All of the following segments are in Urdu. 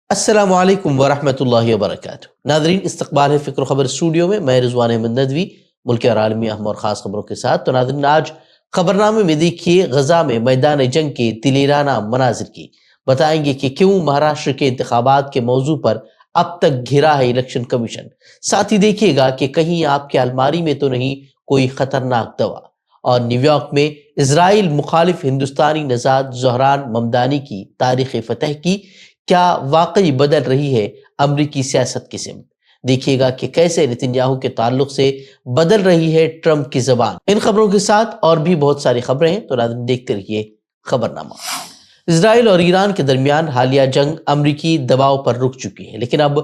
السلام علیکم ورحمۃ اللہ وبرکاتہ۔ ناظرین، استقبال ہے فکر و خبر اسٹوڈیو میں، میں رضوان احمد ندوی ملک اور عالمی اہم اور خاص خبروں کے ساتھ۔ تو ناظرین، آج خبرنامے میں دیکھیے غزہ میں میدان جنگ کے دلیرانہ مناظر کی، بتائیں گے کہ کیوں مہاراشٹر کے انتخابات کے موضوع پر اب تک گھرا ہے الیکشن کمیشن۔ ساتھ ہی دیکھیے گا کہ کہیں آپ کے الماری میں تو نہیں کوئی خطرناک دوا۔ اور نیو یارک میں اسرائیل مخالف ہندوستانی نژاد زہران ممدانی کی تاریخ فتح کی کیا واقعی بدل رہی ہے امریکی سیاست کی سمت؟ دیکھیے گا کہ کیسے نتنیاہو کے تعلق سے بدل رہی ہے ٹرمپ کی زبان۔ ان خبروں کے ساتھ اور بھی بہت ساری خبریں ہیں، تو ناظرین دیکھتے رہیے خبرنامہ۔ اسرائیل اور ایران کے درمیان حالیہ جنگ امریکی دباؤ پر رک چکی ہے، لیکن اب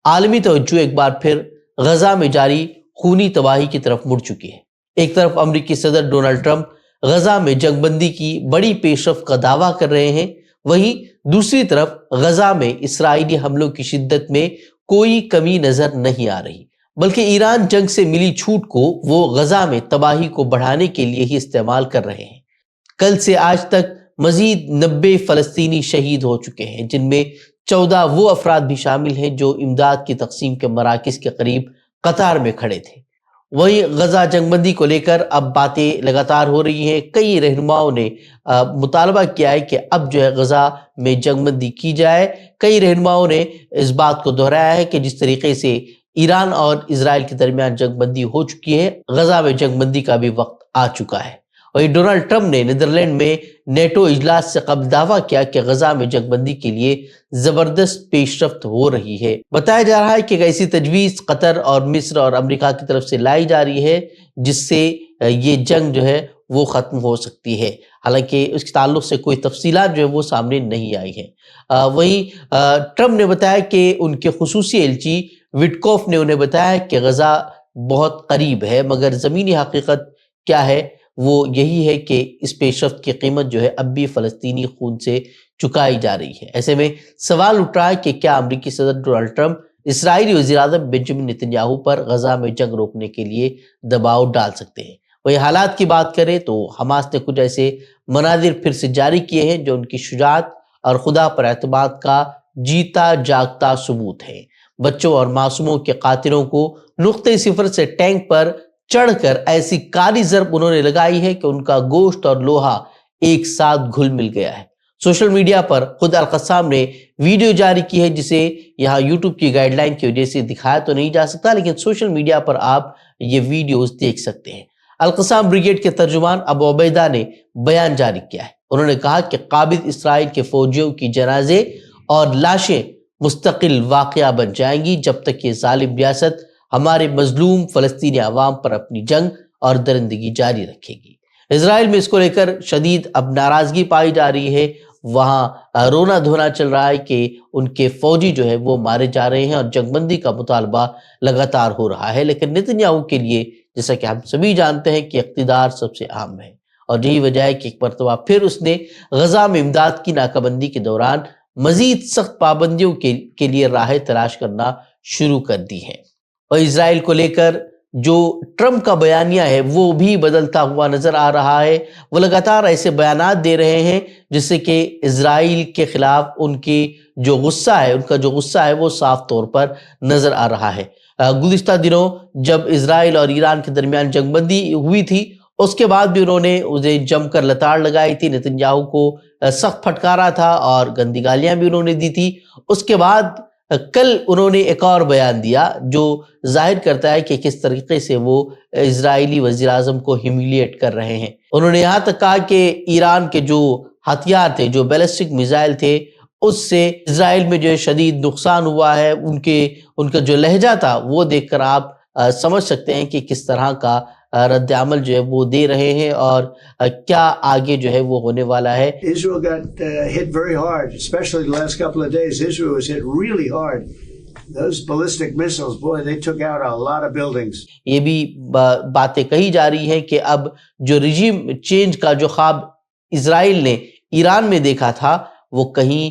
عالمی توجہ ایک بار پھر غزہ میں جاری خونی تباہی کی طرف مڑ چکی ہے۔ ایک طرف امریکی صدر ڈونلڈ ٹرمپ غزہ میں جنگ بندی کی بڑی پیش رفت کا دعویٰ کر رہے ہیں، وہیں دوسری طرف غزہ میں اسرائیلی حملوں کی شدت میں کوئی کمی نظر نہیں آ رہی، بلکہ ایران جنگ سے ملی چھوٹ کو وہ غزہ میں تباہی کو بڑھانے کے لیے ہی استعمال کر رہے ہیں۔ کل سے آج تک مزید 90 فلسطینی شہید ہو چکے ہیں، جن میں 14 وہ افراد بھی شامل ہیں جو امداد کی تقسیم کے مراکز کے قریب قطار میں کھڑے تھے۔ وہی غزہ جنگ بندی کو لے کر اب باتیں لگاتار ہو رہی ہیں۔ کئی رہنماؤں نے مطالبہ کیا ہے کہ اب جو ہے غزہ میں جنگ بندی کی جائے۔ کئی رہنماؤں نے اس بات کو دہرایا ہے کہ جس طریقے سے ایران اور اسرائیل کے درمیان جنگ بندی ہو چکی ہے، غزہ میں جنگ بندی کا بھی وقت آ چکا ہے۔ وہی ڈونلڈ ٹرمپ نے نیدرلینڈ میں نیٹو اجلاس سے قبل دعویٰ کیا کہ غزہ میں جنگ بندی کے لیے زبردست پیش رفت ہو رہی ہے۔ بتایا جا رہا ہے کہ ایسی تجویز قطر اور مصر اور امریکہ کی طرف سے لائی جا رہی ہے، جس سے یہ جنگ جو ہے وہ ختم ہو سکتی ہے، حالانکہ اس کے تعلق سے کوئی تفصیلات جو ہے وہ سامنے نہیں آئی ہیں۔ وہیں ٹرمپ نے بتایا کہ ان کے خصوصی ایلچی وٹکوف نے انہیں بتایا کہ غزہ بہت قریب ہے، مگر زمینی حقیقت کیا ہے وہ یہی ہے کہ اس پیش رفت کی قیمت جو ہے اب بھی فلسطینی خون سے چکائی جا رہی ہے۔ ایسے میں سوال اٹھ رہا ہے کہ کیا امریکی صدر ڈونلڈ ٹرمپ اسرائیلی وزیر اعظم بنجامن نتنیاہو پر غزہ میں جنگ روکنے کے لیے دباؤ ڈال سکتے ہیں؟ وہی حالات کی بات کریں تو حماس نے کچھ ایسے مناظر پھر سے جاری کیے ہیں جو ان کی شجاعت اور خدا پر اعتماد کا جیتا جاگتا ثبوت ہے۔ بچوں اور معصوموں کے قاتلوں کو نقطہ صفر سے ٹینک پر چڑھ کر ایسی کاری ضرب انہوں نے لگائی ہے کہ ان کا گوشت اور لوہا ایک ساتھ گھل مل گیا ہے۔ سوشل میڈیا پر خود القسام نے ویڈیو جاری کی ہے، جسے یہاں یوٹیوب کی گائیڈ لائن کی وجہ سے دکھایا تو نہیں جا سکتا، لیکن سوشل میڈیا پر آپ یہ ویڈیوز دیکھ سکتے ہیں۔ القسام بریگیڈ کے ترجمان ابو عبیدہ نے بیان جاری کیا ہے۔ انہوں نے کہا کہ قابض اسرائیل کے فوجیوں کی جنازے اور لاشیں مستقل واقعہ بن جائیں گی جب تک یہ ظالم ریاست ہمارے مظلوم فلسطینی عوام پر اپنی جنگ اور درندگی جاری رکھے گی۔ اسرائیل میں اس کو لے کر شدید اب ناراضگی پائی جا رہی ہے، وہاں رونا دھونا چل رہا ہے کہ ان کے فوجی جو ہے وہ مارے جا رہے ہیں اور جنگ بندی کا مطالبہ لگاتار ہو رہا ہے، لیکن نتنیاہو کے لیے جیسا کہ ہم سبھی جانتے ہیں کہ اقتدار سب سے اہم ہے، اور یہی وجہ ہے کہ ایک مرتبہ پھر اس نے غزہ میں امداد کی ناکہ بندی کے دوران مزید سخت پابندیوں کے لیے راہیں تلاش کرنا شروع کر دی ہے۔ اور اسرائیل کو لے کر جو ٹرمپ کا بیانیہ ہے وہ بھی بدلتا ہوا نظر آ رہا ہے۔ وہ لگاتار ایسے بیانات دے رہے ہیں جس سے کہ اسرائیل کے خلاف ان کی جو غصہ ہے، ان کا جو غصہ ہے وہ صاف طور پر نظر آ رہا ہے۔ گزشتہ دنوں جب اسرائیل اور ایران کے درمیان جنگ بندی ہوئی تھی، اس کے بعد بھی انہوں نے اسے جم کر لتاڑ لگائی تھی، نتنیاہو کو سخت پھٹکارا تھا اور گندی گالیاں بھی انہوں نے دی تھی۔ اس کے بعد کل انہوں نے ایک اور بیان دیا جو ظاہر کرتا ہے کہ کس طریقے سے وہ اسرائیلی وزیر اعظم کو ہیومیلیٹ کر رہے ہیں۔ انہوں نے یہاں تک کہا کہ ایران کے جو ہتھیار تھے، جو بیلسٹک میزائل تھے، اس سے اسرائیل میں جو شدید نقصان ہوا ہے۔ ان کا جو لہجہ تھا وہ دیکھ کر آپ سمجھ سکتے ہیں کہ کس طرح کا رد عمل جو ہے وہ دے رہے ہیں اور کیا آگے جو ہے وہ ہونے والا ہے۔ Israel got hit very hard, especially the last couple of days. Israel was hit really hard. Those ballistic missiles, boy, they took out a lot of buildings. یہ بھی باتیں کہی جا رہی ہیں کہ اب جو رجیم چینج کا جو خواب اسرائیل نے ایران میں دیکھا تھا وہ کہیں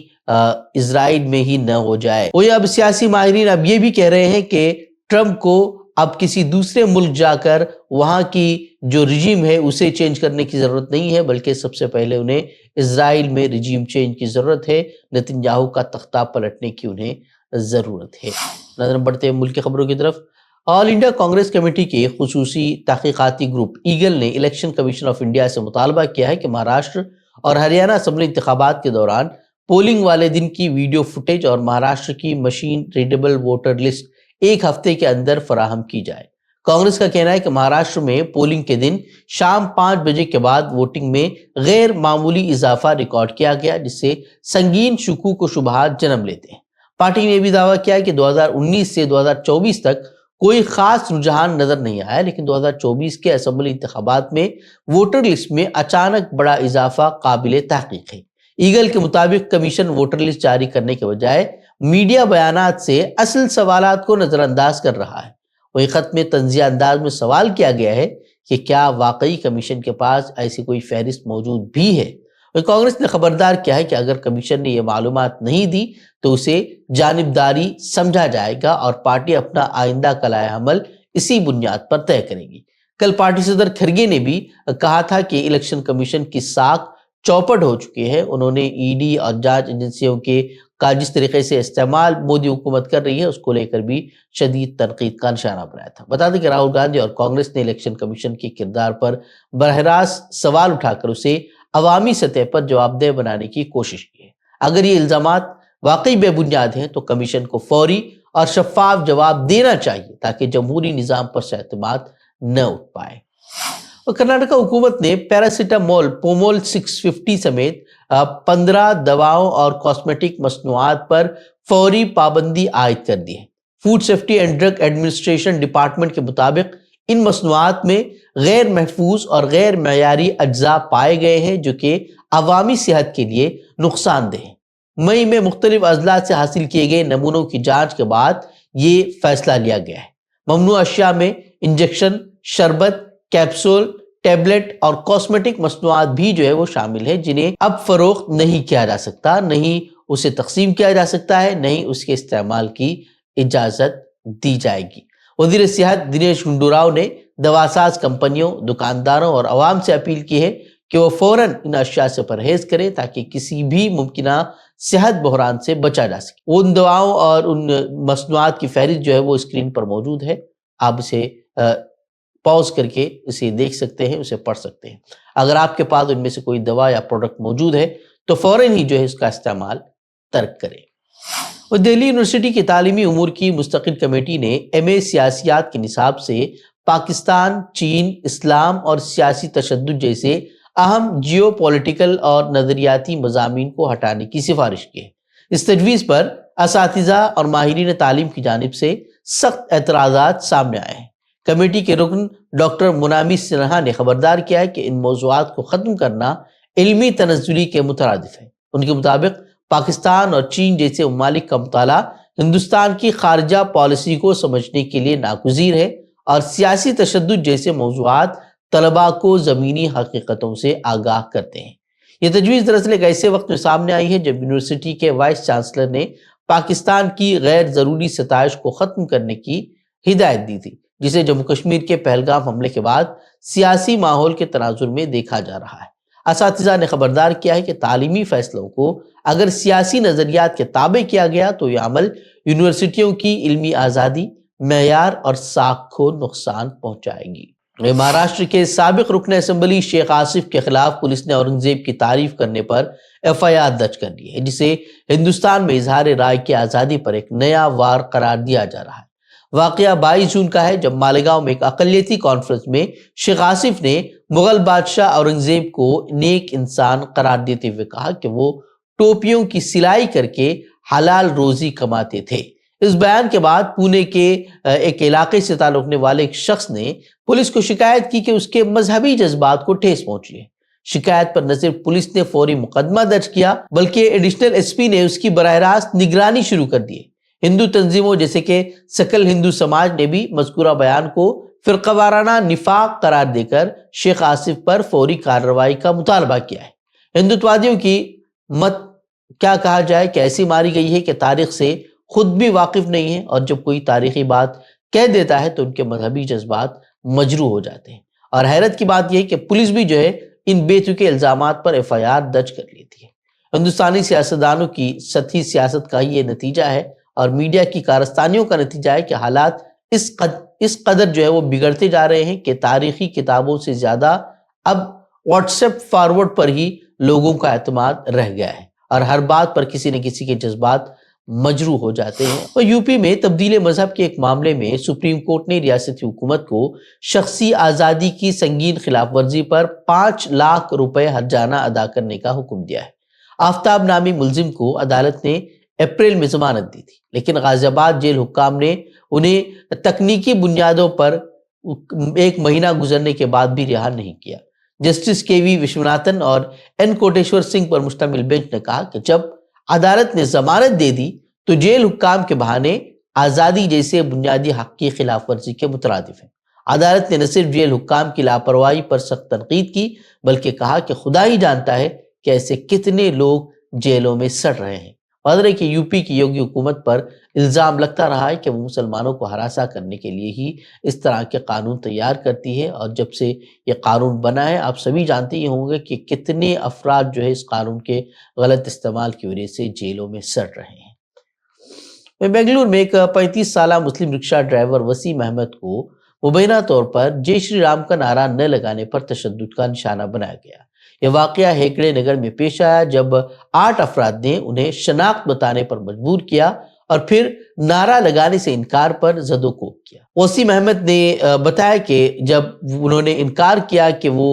اسرائیل میں ہی نہ ہو جائے۔ وہ اب سیاسی ماہرین اب یہ بھی کہہ رہے ہیں کہ ٹرمپ کو اب کسی دوسرے ملک جا کر وہاں کی جو رجیم ہے اسے چینج کرنے کی ضرورت نہیں ہے، بلکہ سب سے پہلے انہیں اسرائیل میں رجیم چینج کی ضرورت ہے، نتن یاہو کا تختہ پلٹنے کی انہیں ضرورت ہے۔ نظر بڑھتے ہیں ملک کی خبروں کی طرف۔ آل انڈیا کانگریس کمیٹی کے خصوصی تحقیقاتی گروپ ایگل نے الیکشن کمیشن آف انڈیا سے مطالبہ کیا ہے کہ مہاراشٹر اور ہریانہ اسمبلی انتخابات کے دوران پولنگ والے دن کی ویڈیو فوٹیج اور مہاراشٹر کی مشین ریڈیبل ووٹر لسٹ ایک ہفتے کے اندر فراہم کی جائے۔ کانگریس کا کہنا ہے کہ مہاراشٹر میں پولنگ کے دن شام 5 بجے کے بعد ووٹنگ میں غیر معمولی اضافہ ریکارڈ کیا گیا، جس سے سنگین شکوک و شبہات جنم لیتے ہیں۔ پارٹی نے یہ بھی دعویٰ کیا ہے کہ 2019 سے 2024 تک کوئی خاص رجحان نظر نہیں آیا، لیکن 2024 کے اسمبلی انتخابات میں ووٹر لسٹ میں اچانک بڑا اضافہ قابل تحقیق ہے۔ ایگل کے مطابق کمیشن ووٹر لسٹ جاری کرنے کے بجائے میڈیا بیانات سے اصل سوالات کو نظر انداز کر رہا ہے۔ وہی خط میں طنزیہ انداز میں سوال کیا گیا ہے کہ کیا واقعی کمیشن کے پاس ایسی کوئی فہرست موجود بھی ہے۔ کانگریس نے خبردار کیا ہے کہ اگر کمیشن نے یہ معلومات نہیں دی تو اسے جانبداری سمجھا جائے گا اور پارٹی اپنا آئندہ کا لائحہ عمل اسی بنیاد پر طے کرے گی۔ کل پارٹی صدر کھرگے نے بھی کہا تھا کہ الیکشن کمیشن کی ساکھ چوپٹ ہو چکی ہے۔ انہوں نے ای ڈی اور جانچ ایجنسیوں کا جس طریقے سے استعمال مودی حکومت کر رہی ہے اس کو لے کر بھی شدید تنقید کا نشانہ بنایا تھا۔ بتا دیں کہ راہل گاندھی اور کانگریس نے الیکشن کمیشن کے کردار پر براہ راست سوال اٹھا کر اسے عوامی سطح پر جواب دہ بنانے کی کوشش کی ہے۔ اگر یہ الزامات واقعی بے بنیاد ہیں تو کمیشن کو فوری اور شفاف جواب دینا چاہیے تاکہ جمہوری نظام پر سے اعتماد نہ اٹھ پائے۔ اور کرناٹک حکومت نے پیراسیٹامول پومول 650 سمیت 15 دواؤں اور کاسمیٹک مصنوعات پر فوری پابندی عائد کر دی ہے۔ Food safety and drug administration department کے مطابق ان مصنوعات میں غیر محفوظ اور غیر معیاری اجزاء پائے گئے ہیں جو کہ عوامی صحت کے لیے نقصان دہ ہیں۔ مئی میں مختلف اضلاع سے حاصل کیے گئے نمونوں کی جانچ کے بعد یہ فیصلہ لیا گیا ہے۔ ممنوع اشیاء میں انجیکشن، شربت، کیپسول، ٹیبلٹ اور کاسمیٹک مصنوعات بھی جو ہے وہ شامل ہیں جنہیں اب فروخت نہیں کیا جا سکتا، نہیں اسے تقسیم کیا جا سکتا ہے، نہیں اس کے استعمال کی اجازت دی جائے گی۔ وزیر صحت دنیش گنڈو نے دواساز کمپنیوں، دکانداروں اور عوام سے اپیل کی ہے کہ وہ فوراً ان اشیاء سے پرہیز کریں تاکہ کسی بھی ممکنہ صحت بحران سے بچا جا سکے۔ ان دواؤں اور ان مصنوعات کی فہرست جو ہے وہ اسکرین پر موجود ہے، آپ اسے پاز کر کے اسے دیکھ سکتے ہیں، اسے پڑھ سکتے ہیں۔ اگر آپ کے پاس ان میں سے کوئی دوا یا پروڈکٹ موجود ہے تو فوراً ہی جو ہے اس کا استعمال ترک کریں۔ اور دہلی یونیورسٹی کی تعلیمی امور کی مستقل کمیٹی نے ایم اے سیاسیات کے نصاب سے پاکستان، چین، اسلام اور سیاسی تشدد جیسے اہم جیو پولیٹیکل اور نظریاتی مضامین کو ہٹانے کی سفارش کی ہے۔ اس تجویز پر اساتذہ اور ماہرین تعلیم کی جانب سے سخت اعتراضات سامنے آئے ہیں۔ کمیٹی کے رکن ڈاکٹر منامی سنہا نے خبردار کیا ہے کہ ان موضوعات کو ختم کرنا علمی تنزلی کے مترادف ہے۔ ان کے مطابق پاکستان اور چین جیسے ممالک کا مطالعہ ہندوستان کی خارجہ پالیسی کو سمجھنے کے لیے ناگزیر ہے اور سیاسی تشدد جیسے موضوعات طلباء کو زمینی حقیقتوں سے آگاہ کرتے ہیں۔ یہ تجویز دراصل ایک ایسے وقت میں سامنے آئی ہے جب یونیورسٹی کے وائس چانسلر نے پاکستان کی غیر ضروری ستائش کو ختم کرنے کی ہدایت دی تھی، جسے جموں کشمیر کے پہلگام حملے کے بعد سیاسی ماحول کے تناظر میں دیکھا جا رہا ہے۔ اساتذہ نے خبردار کیا ہے کہ تعلیمی فیصلوں کو اگر سیاسی نظریات کے تابع کیا گیا تو یہ عمل یونیورسٹیوں کی علمی آزادی، معیار اور ساکھ کو نقصان پہنچائے گی۔ مہاراشٹر کے سابق رکن اسمبلی شیخ آصف کے خلاف پولیس نے اورنگزیب کی تعریف کرنے پر ایف آئی آر درج کر لی ہے، جسے ہندوستان میں اظہار رائے کی آزادی پر ایک نیا وار قرار دیا جا رہا ہے۔ واقعہ 22 جون کا ہے جب مالیگاؤں میں ایک اقلیتی کانفرنس میں شیخ آصف نے مغل بادشاہ اورنگزیب کو نیک انسان قرار دیتے ہوئے کہا کہ وہ ٹوپیوں کی سلائی کر کے حلال روزی کماتے تھے۔ اس بیان کے بعد پونے کے ایک علاقے سے تعلق رکھنے والے ایک شخص نے پولیس کو شکایت کی کہ اس کے مذہبی جذبات کو ٹھیس پہنچی ہے۔ شکایت پر نہ صرف پولیس نے فوری مقدمہ درج کیا بلکہ ایڈیشنل ایس پی نے اس کی براہ راست نگرانی شروع کر دی۔ ہندو تنظیموں جیسے کہ سکل ہندو سماج نے بھی مذکورہ بیان کو فرقہ وارانہ نفاق قرار دے کر شیخ آصف پر فوری کارروائی کا مطالبہ کیا ہے۔ ہندوتوادیوں کی مت کیا کہا جائے کہ ایسی ماری گئی ہے کہ تاریخ سے خود بھی واقف نہیں ہے، اور جب کوئی تاریخی بات کہہ دیتا ہے تو ان کے مذہبی جذبات مجروح ہو جاتے ہیں۔ اور حیرت کی بات یہ ہے کہ پولیس بھی جو ہے ان بے تکے الزامات پر ایف آئی آر درج کر لیتی ہے۔ ہندوستانی سیاستدانوں کی سطحی سیاست کا یہ نتیجہ ہے اور میڈیا کی کارستانیوں کا نتیجہ ہے کہ حالات اس قدر جو ہے وہ بگڑتے جا رہے ہیں کہ تاریخی کتابوں سے زیادہ اب واٹس ایپ فارورڈ پر ہی لوگوں کا اعتماد رہ گیا ہے اور ہر بات پر کسی نہ کسی کے جذبات مجروح ہو جاتے ہیں۔ اور یو پی میں تبدیل مذہب کے ایک معاملے میں سپریم کورٹ نے ریاستی حکومت کو شخصی آزادی کی سنگین خلاف ورزی پر 5 لاکھ روپے ہرجانہ ادا کرنے کا حکم دیا ہے۔ آفتاب نامی ملزم کو عدالت نے اپریل میں ضمانت دی تھی، لیکن غازی آباد جیل حکام نے انہیں تکنیکی بنیادوں پر 1 مہینہ گزرنے کے بعد بھی رہا نہیں کیا۔ جسٹس کے وی وشوناتھن اور این کوٹیشور سنگھ پر مشتمل بینچ نے کہا کہ جب عدالت نے ضمانت دے دی تو جیل حکام کے بہانے آزادی جیسے بنیادی حق کی خلاف ورزی کے مترادف ہیں۔ عدالت نے نہ صرف جیل حکام کی لاپرواہی پر سخت تنقید کی بلکہ کہا کہ خدا ہی جانتا ہے کہ ایسے کتنے لوگ جیلوں میں سڑ رہے ہیں۔ واضح ہے کہ یو پی کی یوگی حکومت پر الزام لگتا رہا ہے کہ وہ مسلمانوں کو ہراساں کرنے کے لیے ہی اس طرح کے قانون تیار کرتی ہے، اور جب سے یہ قانون بنا ہے آپ سبھی جانتے ہی ہوں گے کہ کتنے افراد جو ہے اس قانون کے غلط استعمال کی وجہ سے جیلوں میں سڑ رہے ہیں۔ بنگلور میں ایک 35 سالہ مسلم رکشہ ڈرائیور وسیم احمد کو مبینہ طور پر جے شری رام کا نعرہ نہ لگانے پر تشدد کا نشانہ بنایا گیا۔ یہ واقعہ ہیکڑے نگر میں پیش آیا جب 8 افراد نے انہیں شناخت بتانے پر مجبور کیا اور پھر نعرہ لگانے سے انکار پر زد و کوب کیا۔ وسیم احمد نے بتایا کہ جب انہوں نے انکار کیا کہ وہ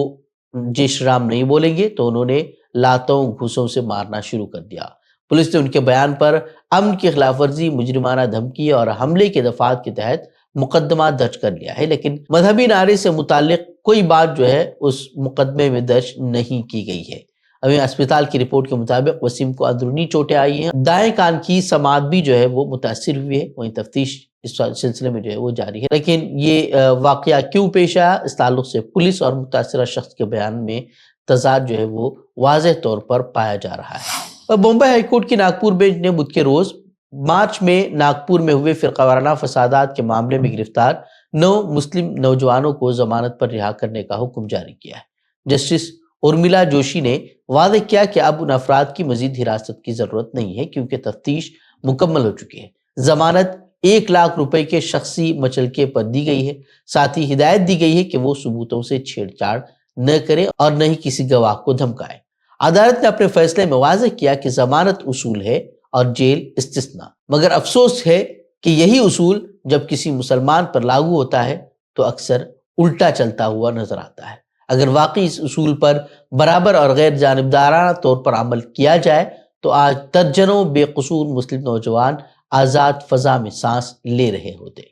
جے شری رام نہیں بولیں گے تو انہوں نے لاتوں گھوسوں سے مارنا شروع کر دیا۔ پولیس نے ان کے بیان پر امن کی خلاف ورزی، مجرمانہ دھمکی اور حملے کے دفعات کے تحت مقدمہ درج کر لیا ہے، لیکن مذہبی نعرے سے متعلق کوئی بات جو ہے اس مقدمے میں درج نہیں کی گئی ہے۔ ابھی اسپتال کی رپورٹ کے مطابق وسیم کو اندرونی چوٹیں آئی ہیں، دائیں کان کی سماعت بھی جو ہے وہ متاثر ہوئی ہے، وہیں تفتیش اس سلسلے میں جو ہے وہ جاری ہے۔ لیکن یہ واقعہ کیوں پیش آیا، اس تعلق سے پولیس اور متاثرہ شخص کے بیان میں تضاد جو ہے وہ واضح طور پر پایا جا رہا ہے۔ بمبئی ہائی کورٹ کی ناگپور بینچ نے بدھ کے روز مارچ میں ناگپور میں ہوئے فرقہ وارانہ فسادات کے معاملے میں گرفتار 9 مسلم نوجوانوں کو ضمانت پر رہا کرنے کا حکم جاری کیا ہے۔ جسٹس ارمیلا جوشی نے واضح کیا کہ اب ان افراد کی مزید حراست کی ضرورت نہیں ہے کیونکہ تفتیش مکمل ہو چکی ہے۔ ضمانت 1 لاکھ روپے کے شخصی مچلکے پر دی گئی ہے، ساتھ ہی ہدایت دی گئی ہے کہ وہ ثبوتوں سے چھیڑ چھاڑ نہ کرے اور نہ ہی کسی گواہ کو دھمکائے۔ عدالت نے اپنے فیصلے میں واضح کیا کہ ضمانت اصول ہے اور جیل استثناء، مگر افسوس ہے کہ یہی اصول جب کسی مسلمان پر لاگو ہوتا ہے تو اکثر الٹا چلتا ہوا نظر آتا ہے۔ اگر واقعی اس اصول پر برابر اور غیر جانبدارانہ طور پر عمل کیا جائے تو آج درجنوں بے قصور مسلم نوجوان آزاد فضا میں سانس لے رہے ہوتے۔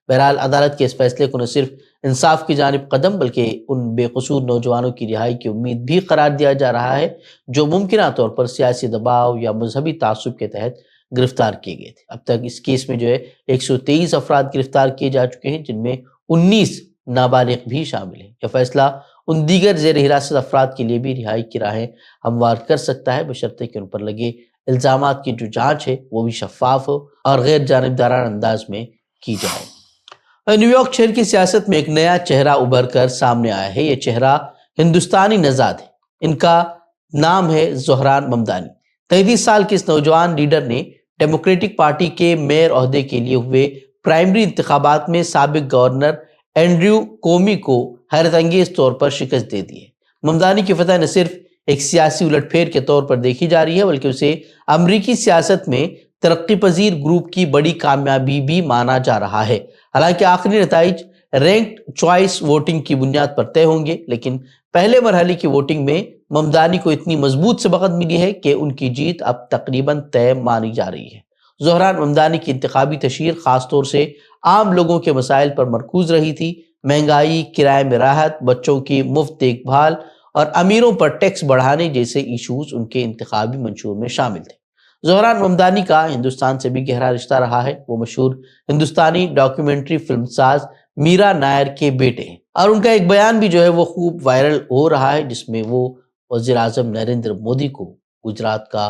بہرحال عدالت کے اس فیصلے کو نہ صرف انصاف کی جانب قدم بلکہ ان بے قصور نوجوانوں کی رہائی کی امید بھی قرار دیا جا رہا ہے جو ممکنہ طور پر سیاسی دباؤ یا مذہبی تعصب کے تحت گرفتار کیے گئے تھے۔ اب تک اس کیس میں جو ہے 123 افراد گرفتار کیے جا چکے ہیں، جن میں 19 نابالغ بھی شامل ہیں۔ یہ فیصلہ ان دیگر زیر حراست افراد کے لیے بھی رہائی کی راہیں ہموار کر سکتا ہے، بشرطے کہ ان پر لگے الزامات کی جو جانچ ہے وہ بھی شفاف ہو اور غیر جانبدارانہ انداز میں کی جائے۔ نیو یارک شہر کی سیاست میں ایک نیا چہرہ ابھر کر سامنے آیا ہے۔ یہ چہرہ ہندوستانی نژاد ہے، ان کا نام ہے زہران ممدانی۔ 33 سال کے اس نوجوان لیڈر نے ڈیموکریٹک پارٹی کے میئر عہدے کے لیے ہوئے پرائمری انتخابات میں سابق گورنر اینڈریو کومی کو حیرت انگیز طور پر شکست دے دی ہے۔ ممدانی کی فتح نہ صرف ایک سیاسی الٹ پھیر کے طور پر دیکھی جا رہی ہے بلکہ اسے امریکی سیاست میں ترقی پذیر گروپ کی بڑی کامیابی بھی مانا جا رہا ہے۔ حالانکہ آخری نتائج رینکڈ چوائس ووٹنگ کی بنیاد پر طے ہوں گے، لیکن پہلے مرحلے کی ووٹنگ میں ممدانی کو اتنی مضبوط سبقت ملی ہے کہ ان کی جیت اب تقریباً طے مانی جا رہی ہے۔ زہران ممدانی کی انتخابی تشہیر خاص طور سے عام لوگوں کے مسائل پر مرکوز رہی تھی۔ مہنگائی، کرائے میں راحت، بچوں کی مفت دیکھ بھال اور امیروں پر ٹیکس بڑھانے جیسے ایشوز ان کے انتخابی منشور میں شامل تھے۔ زہران ممدانی کا ہندوستان سے بھی گہرا رشتہ رہا ہے۔ وہ مشہور ہندوستانی ڈاکیومنٹری فلم ساز میرا نائر کے بیٹے ہیں اور ان کا ایک بیان بھی جو ہے وہ خوب وائرل ہو رہا ہے جس میں وہ وزیر اعظم نریندر مودی کو گجرات کا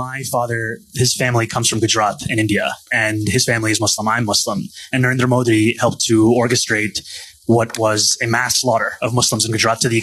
My father, his family comes from Gujarat in India, and his family is Muslim. I'm Muslim. And Narendra Modi helped to orchestrate what was a mass slaughter of Muslims in Gujarat to the